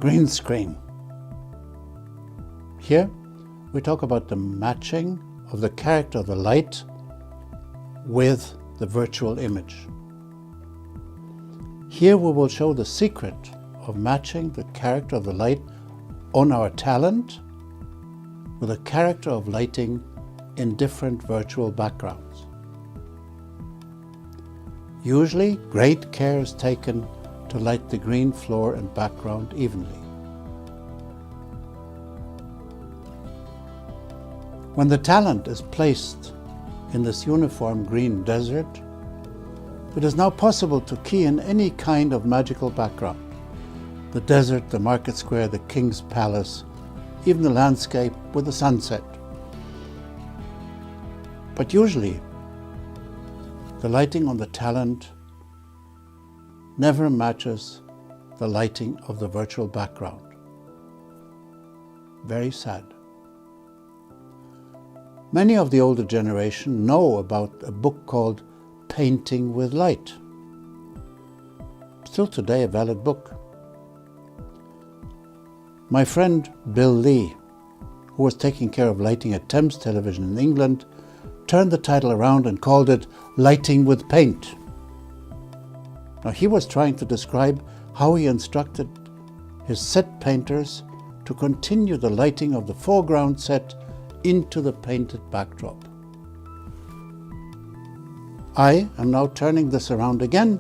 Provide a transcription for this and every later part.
green screen. Here we talk about the matching of the character of the light with the virtual image. Here we will show the secret of matching the character of the light on our talent with the character of lighting in different virtual backgrounds. Usually, great care is taken to light the green floor and background evenly. When the talent is placed in this uniform green desert, it is now possible to key in any kind of magical background. The desert, the market square, the king's palace, even the landscape with the sunset. But usually, the lighting on the talent never matches the lighting of the virtual background. Very sad. Many of the older generation know about a book called Painting with Light. Still today a valid book. My friend Bill Lee, who was taking care of lighting at Thames Television in England, turned the title around and called it Lighting with Paint. Now he was trying to describe how he instructed his set painters to continue the lighting of the foreground set into the painted backdrop. I am now turning this around again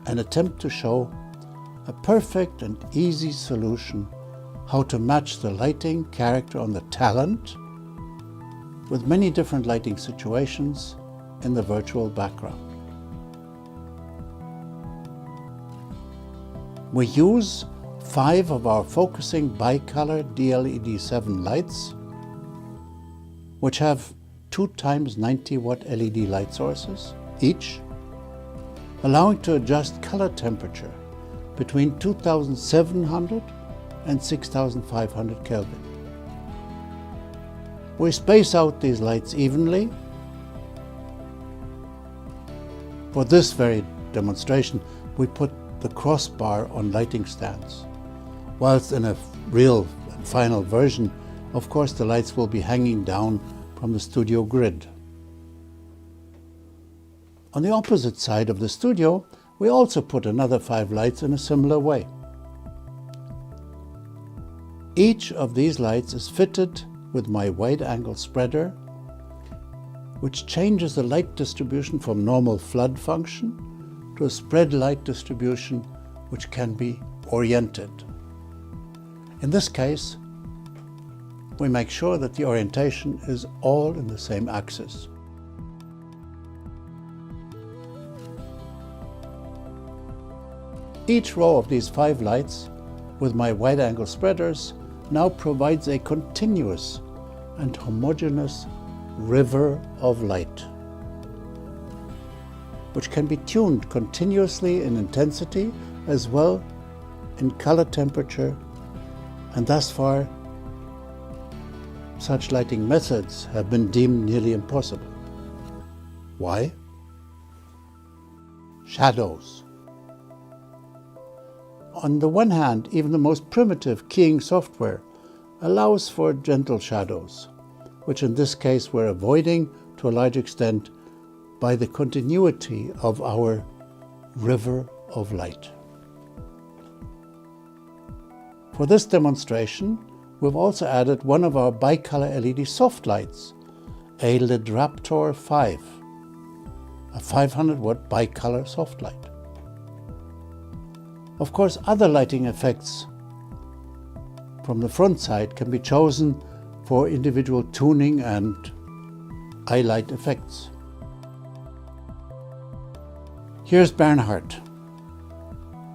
and attempt to show a perfect and easy solution how to match the lighting character on the talent with many different lighting situations in the virtual background. We use 5 of our focusing bicolor DLED7 lights, which have 2 times 90 watt LED light sources each, allowing to adjust color temperature between 2700 and 6500 Kelvin. We space out these lights evenly. For this very demonstration, we put the crossbar on lighting stands, whilst in a real and final version, of course, the lights will be hanging down from the studio grid. On the opposite side of the studio, we also put another 5 lights in a similar way. Each of these lights is fitted with my wide-angle spreader, which changes the light distribution from normal flood function to a spread light distribution which can be oriented. In this case, we make sure that the orientation is all in the same axis. Each row of these 5 lights with my wide-angle spreaders now provides a continuous and homogeneous river of light, which can be tuned continuously in intensity as well in color temperature, and thus far such lighting methods have been deemed nearly impossible. Why? Shadows. On the one hand, even the most primitive keying software allows for gentle shadows, which in this case we're avoiding to a large extent by the continuity of our river of light. For this demonstration, we've also added one of our bicolor LED soft lights, a Lidraptor 5, a 500 watt bicolor soft light. Of course, other lighting effects from the front side can be chosen for individual tuning and eye light effects. Here's Bernhard,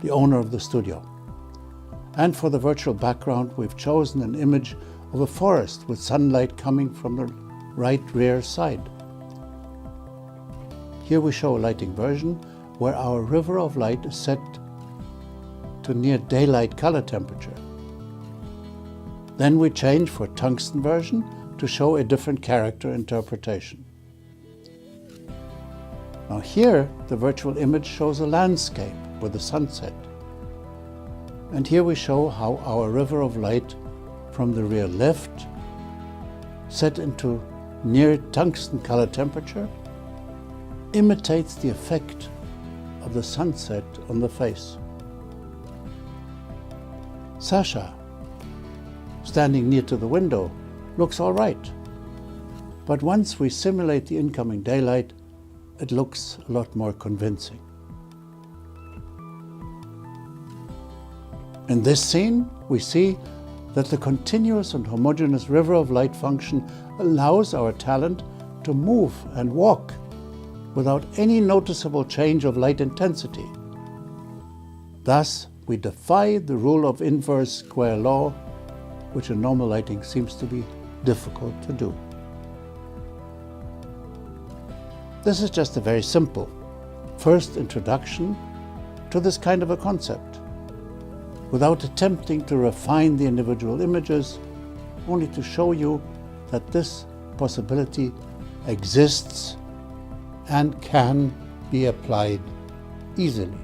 the owner of the studio. And for the virtual background, we've chosen an image of a forest with sunlight coming from the right rear side. Here we show a lighting version where our river of light is set to near daylight color temperature. Then we change for tungsten version to show a different character interpretation. Now here, the virtual image shows a landscape with a sunset. And here we show how our river of light from the rear left, set into near tungsten color temperature, imitates the effect of the sunset on the face. Sasha, standing near to the window, looks all right. But once we simulate the incoming daylight, it looks a lot more convincing. In this scene, we see that the continuous and homogeneous river of light function allows our talent to move and walk without any noticeable change of light intensity. Thus, we defy the rule of inverse square law, which in normal lighting seems to be difficult to do. This is just a very simple first introduction to this kind of a concept, without attempting to refine the individual images, only to show you that this possibility exists and can be applied easily.